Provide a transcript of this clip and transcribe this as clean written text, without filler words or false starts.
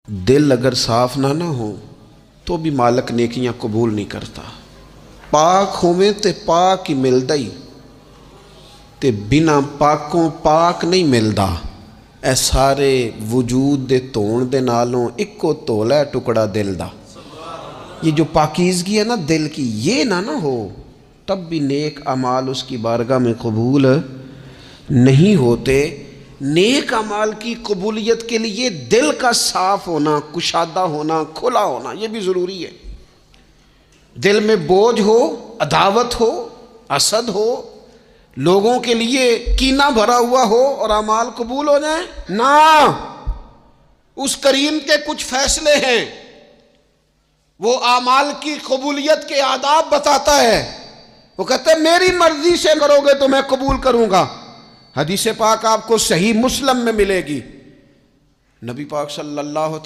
دل اگر صاف نہ ہو تو بھی مالک نیکیاں قبول نہیں کرتا۔ پاک ہوئے تے پاک ہی ملدا ہی، تے بنا پاکوں پاک نہیں ملدا۔ اے سارے وجود دے تون دے نالوں اکو تولا ہے ٹکڑا دل دا۔ یہ جو پاکیزگی ہے نا دل کی، یہ نہ ہو تب بھی نیک اعمال اس کی بارگاہ میں قبول نہیں ہوتے۔ نیک اعمال کی قبولیت کے لیے دل کا صاف ہونا، کشادہ ہونا، کھلا ہونا یہ بھی ضروری ہے۔ دل میں بوجھ ہو، عداوت ہو، حسد ہو، لوگوں کے لیے کینہ بھرا ہوا ہو اور اعمال قبول ہو جائیں نہ۔ اس کریم کے کچھ فیصلے ہیں، وہ اعمال کی قبولیت کے آداب بتاتا ہے۔ وہ کہتے ہیں میری مرضی سے کرو گے تو میں قبول کروں گا۔ حدیث پاک آپ کو صحیح مسلم میں ملے گی، نبی پاک صلی اللہ